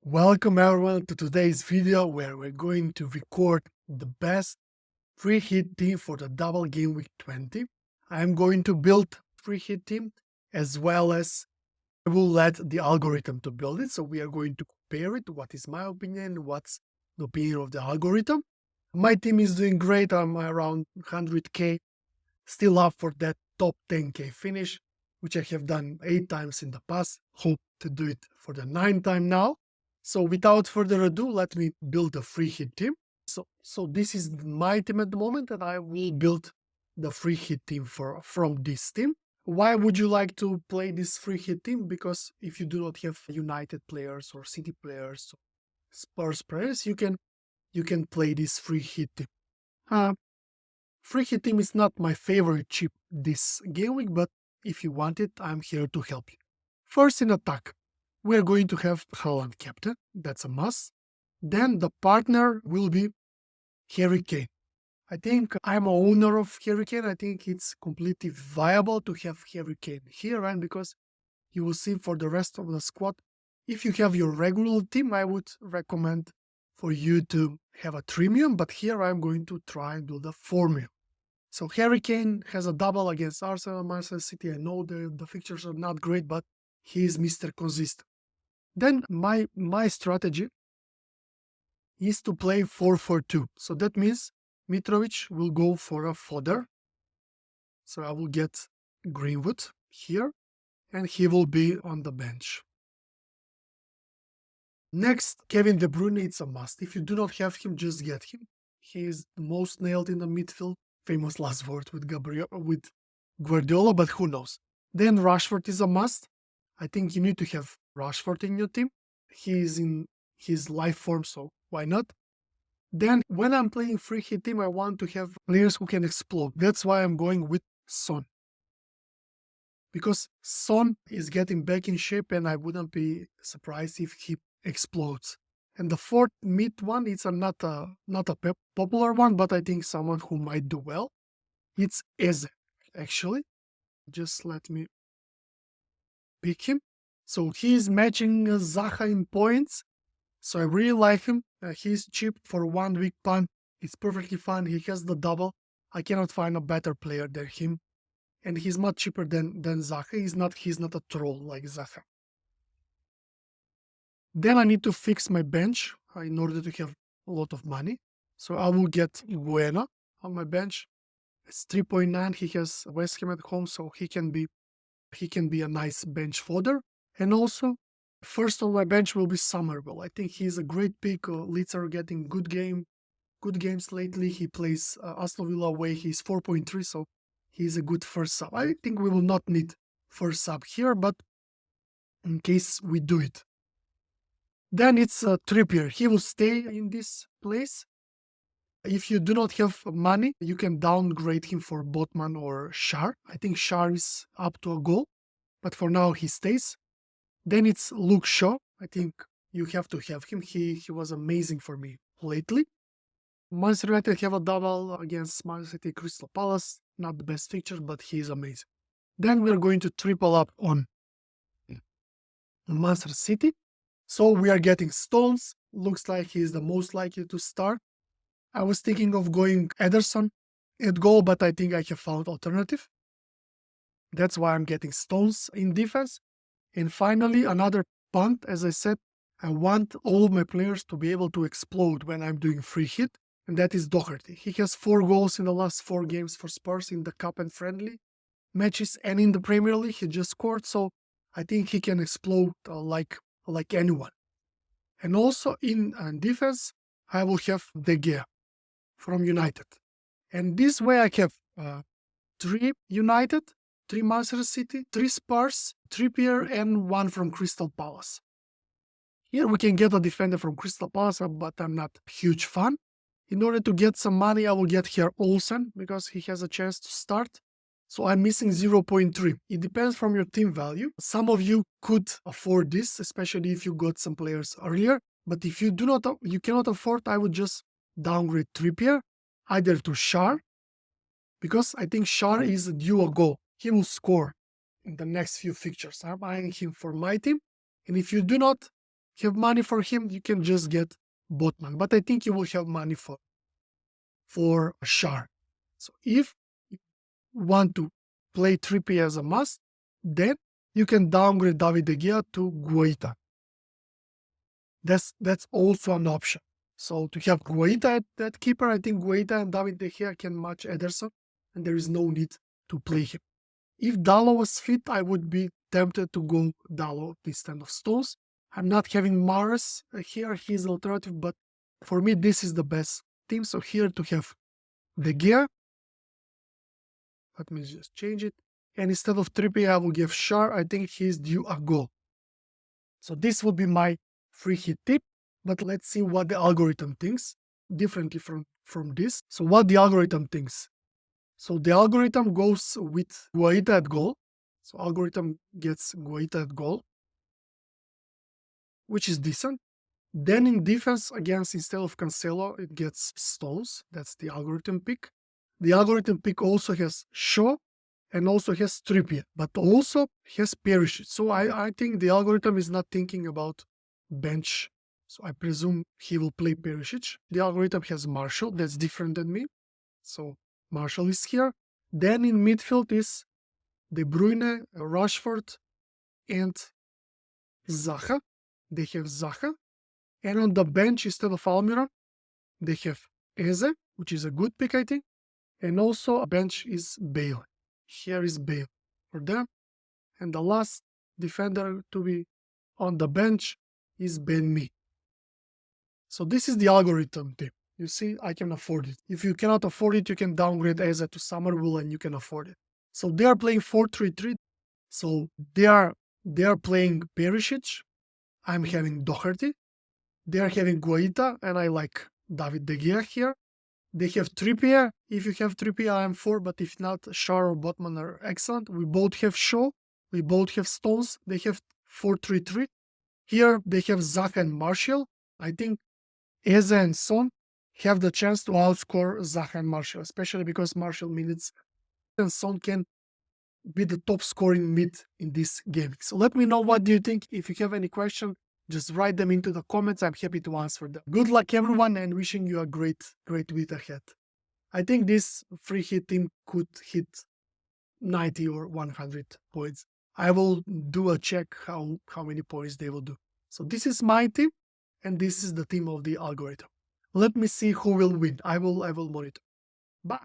Welcome everyone to today's video where we're going to record the best free hit team for the double game week 20. I'm going to build free hit team as well as I will let the algorithm to build it. So we are going to compare it. What is my opinion? What's the opinion of the algorithm? My team is doing great. I'm around 100k, still up for that top 10k finish, which I have done 8 times in the past. Hope to do it for the 9th time now. So without further ado, let me build a free hit team. So this is my team at the moment, and I will build the free hit team from this team. Why would you like to play this free hit team? Because if you do not have United players or City players, or Spurs players, you can play this free hit team. Free hit team is not my favorite chip this game week, but if you want it, I'm here to help you. First in attack, we're going to have Haaland captain. That's a must. Then the partner will be Harry Kane. I think I'm a owner of Harry Kane. I think it's completely viable to have Harry Kane here, and because you will see for the rest of the squad, if you have your regular team, I would recommend for you to have a 3 million, but here I'm going to try and build a 4 million. So Harry Kane has a double against Arsenal, Manchester City. I know the fixtures are not great, but he is Mr. Consistent. Then my strategy is to play 4-4-2. So that means Mitrovic will go for a fodder. So I will get Greenwood here, and he will be on the bench. Next, Kevin De Bruyne, it's a must. If you do not have him, just get him. He is the most nailed in the midfield. Famous last word with Guardiola, but who knows. Then Rashford is a must. I think you need to have Rashford in your team. He is in his life form, so why not? Then when I'm playing free hit team, I want to have players who can explode. That's why I'm going with Son. Because Son is getting back in shape, and I wouldn't be surprised if he explodes. And the fourth mid one, it's not a popular one, but I think someone who might do well. It's Eze, actually. Just let me pick him. So he's matching Zaha in points. So I really like him. He's cheap for 1 week punt. It's perfectly fine. He has the double. I cannot find a better player than him. And he's much cheaper than Zaha. He's not a troll like Zaha. Then I need to fix my bench in order to have a lot of money. So I will get Guena on my bench. It's 3.9. He has West Ham at home, so he can be a nice bench fodder. And also, first on my bench will be Somerville. I think he's a great pick. Leeds are getting good games lately. He plays Aston Villa away. He's 4.3, so he's a good first sub. I think we will not need first sub here, but in case we do it. Then it's Trippier. He will stay in this place. If you do not have money, you can downgrade him for Botman or Schär. I think Schär is up to a goal, but for now he stays. Then it's Luke Shaw. I think you have to have him. He was amazing for me lately. Manchester United have a double against Manchester City Crystal Palace. Not the best fixture, but he is amazing. Then we're going to triple up on Manchester City. So we are getting Stones. Looks like he is the most likely to start. I was thinking of going Ederson at goal, but I think I have found alternative. That's why I'm getting Stones in defense. And finally, another punt. As I said, I want all of my players to be able to explode when I'm doing free hit, and that is Doherty. He has 4 goals in the last 4 games for Spurs in the Cup and friendly matches, and in the Premier League he just scored, so I think he can explode like anyone. And also in defense, I will have De Gea from United. And this way I have 3 United, 3 Manchester City, 3 Spurs, Trippier, and 1 from Crystal Palace. Here we can get a defender from Crystal Palace, but I'm not a huge fan. In order to get some money, I will get here Olsen, because he has a chance to start. So I'm missing 0.3. It depends from your team value. Some of you could afford this, especially if you got some players earlier. But if you cannot afford, I would just downgrade Trippier, either to Schär, because I think Schär is due a goal. He will score in the next few fixtures. I'm buying him for my team. And if you do not have money for him, you can just get Botman. But I think you will have money for Shar. So if you want to play Trippier as a must, then you can downgrade David De Gea to Guaita. That's also an option. So to have Guaita at keeper, I think Guaita and David De Gea can match Ederson, and there is no need to play him. If Dalot was fit, I would be tempted to go Dalot instead of Stones. I'm not having Mahrez here, he's alternative, but for me, this is the best team. So here to have De Gea, let me just change it. And instead of Trippier, I will give Shar. I think he's due a goal. So this would be my free hit tip, but let's see what the algorithm thinks differently from this. So what the algorithm thinks. So the algorithm goes with Guaita at goal. So algorithm gets Guaita at goal, which is decent. Then in defense against, instead of Cancelo, it gets Stones. That's the algorithm pick. The algorithm pick also has Shaw and also has Trippier, but also has Perisic. So I think the algorithm is not thinking about bench. So I presume he will play Perisic. The algorithm has Marshall. That's different than me. So Marshall is here. Then in midfield is De Bruyne, Rashford, and Zaha. They have Zaha. And on the bench, instead of Almiron, they have Eze, which is a good pick, I think. And also a bench is Bale. Here is Bale for them. And the last defender to be on the bench is Ben Mee. So this is the algorithm tip. You see, I can afford it. If you cannot afford it, you can downgrade Eze to Summerville and you can afford it. So they are playing 4-3-3. So they are playing Perisic. I'm having Doherty. They are having Guaita, and I like David De Gea here. They have Trippier. If you have Trippier, I'm for, but if not, Shar or Botman are excellent. We both have Shaw. We both have Stones. They have 4-3-3. Here, they have Zaha and Martial. I think Eze and Son have the chance to outscore Zaha and Martial, especially because Martial minutes and Son can be the top scoring mid in this game. So let me know what do you think. If you have any question, just write them into the comments. I'm happy to answer them. Good luck, everyone, and wishing you a great week ahead. I think this free hit team could hit 90 or 100 points. I will do a check how many points they will do. So this is my team, and this is the team of the algorithm. Let me see who will win. I will monitor. Bye.